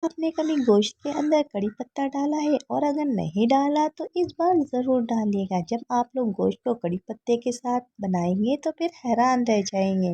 आपने कभी गोश्त के अंदर कड़ी पत्ता डाला है और अगर नहीं डाला तो इस बार ज़रूर डालिएगा। जब आप लोग गोश्त को कड़ी पत्ते के साथ बनाएंगे तो फिर हैरान रह जाएंगे।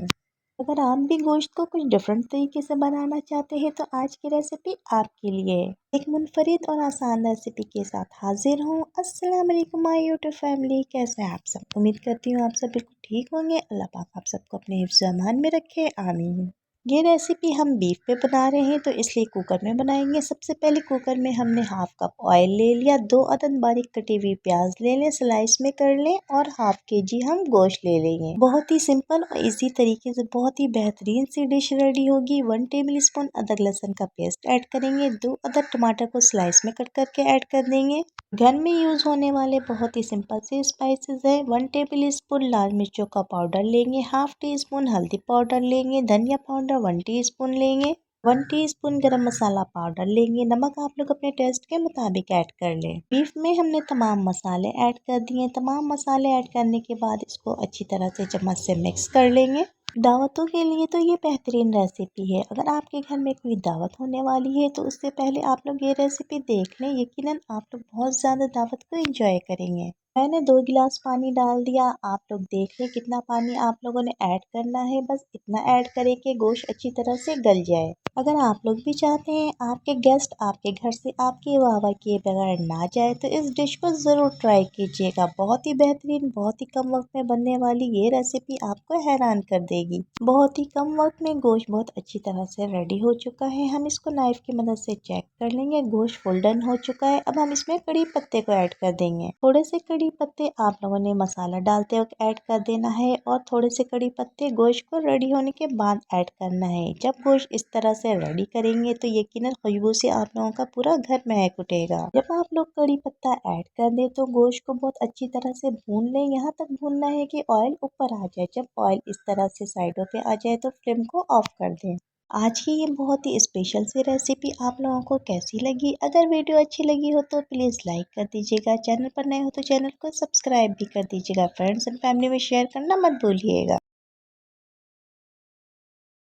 अगर आप भी गोश्त को कुछ डिफरेंट तरीके से बनाना चाहते हैं तो आज की रेसिपी आपके लिए एक मुनफरिद और आसान रेसिपी के साथ हाजिर हूँ। अस्सलाम वालेकुम माय यूट्यूब फैमिली, कैसे हैं आप सब? उम्मीद करती हूँ आप सब बिल्कुल ठीक होंगे। अल्लाह पाक आप सबको अपने हिफ्ज़ अमान में रखे, आमीन। ये रेसिपी हम बीफ पे बना रहे हैं तो इसलिए कुकर में बनाएंगे। सबसे पहले कुकर में हमने हाफ कप ऑयल ले लिया, 2 अदद बारीक कटी हुई प्याज ले लें, स्लाइस में कर लें और हाफ केजी हम गोश्त ले लेंगे। बहुत ही सिंपल और इसी तरीके से बहुत ही बेहतरीन सी डिश रेडी होगी। 1 टेबल स्पून अदरक लहसुन का पेस्ट ऐड करेंगे, 2 अदद टमाटर को स्लाइस में कट करके ऐड कर देंगे। घर में यूज होने वाले बहुत ही सिंपल से स्पाइसेस है। 1 टेबल स्पून लाल मिर्चों का पाउडर लेंगे, हाफ टी स्पून हल्दी पाउडर लेंगे, धनिया पाउडर 1 टीस्पून लेंगे, 1 टीस्पून गरम मसाला पाउडर लेंगे। नमक आप लोग अपने टेस्ट के मुताबिक ऐड कर लें। बीफ में हमने तमाम मसाले ऐड कर दिए। तमाम मसाले ऐड करने के बाद इसको अच्छी तरह से चम्मच से मिक्स कर लेंगे। दावतों के लिए तो ये बेहतरीन रेसिपी है। अगर आपके घर में कोई दावत होने वाली है तो उससे पहले आप लोग ये रेसिपी देख लें, यकीनन आप लोग बहुत ज़्यादा दावत को एंजॉय करेंगे। मैंने 2 गिलास पानी डाल दिया। आप लोग देख लें कितना पानी आप लोगों ने ऐड करना है। बस इतना ऐड करें कि गोश्त अच्छी तरह से गल जाए। अगर आप लोग भी चाहते हैं आपके गेस्ट आपके घर से आपकी वाह किए बगैर ना जाए तो इस डिश को ज़रूर ट्राई कीजिएगा। बहुत ही बेहतरीन, बहुत ही कम वक्त में बनने वाली ये रेसिपी आपको हैरान कर देगी। बहुत ही कम वक्त में गोश्त बहुत अच्छी तरह से रेडी हो चुका है। हम इसको नाइफ की मदद से चेक कर लेंगे। गोश्त फुल डन हो चुका है। अब हम इसमें कड़ी पत्ते को ऐड कर देंगे। थोड़े से कड़ी पत्ते आप लोगों ने मसाला डालते वक्त ऐड कर देना है और थोड़े से कड़ी पत्ते गोश्त को रेडी होने के बाद ऐड करना है। जब गोश्त इस तरह से रेडी करेंगे तो यकीनन खुशबू से आप लोगों का पूरा घर महक उठेगा। जब आप लोग कड़ी पत्ता ऐड कर दे तो गोश्त को बहुत अच्छी तरह से भून लें। यहाँ तक भूनना है कि ऑयल ऊपर आ जाए। जब ऑयल इस तरह से साइडों पे आ जाए तो फ्लेम को ऑफ कर दें। आज की ये बहुत ही स्पेशल सी रेसिपी आप लोगों को कैसी लगी? अगर वीडियो अच्छी लगी हो तो प्लीज़ लाइक कर दीजिएगा। चैनल पर नए हो तो चैनल को सब्सक्राइब भी कर दीजिएगा। फ्रेंड्स एंड फैमिली में शेयर करना मत भूलिएगा।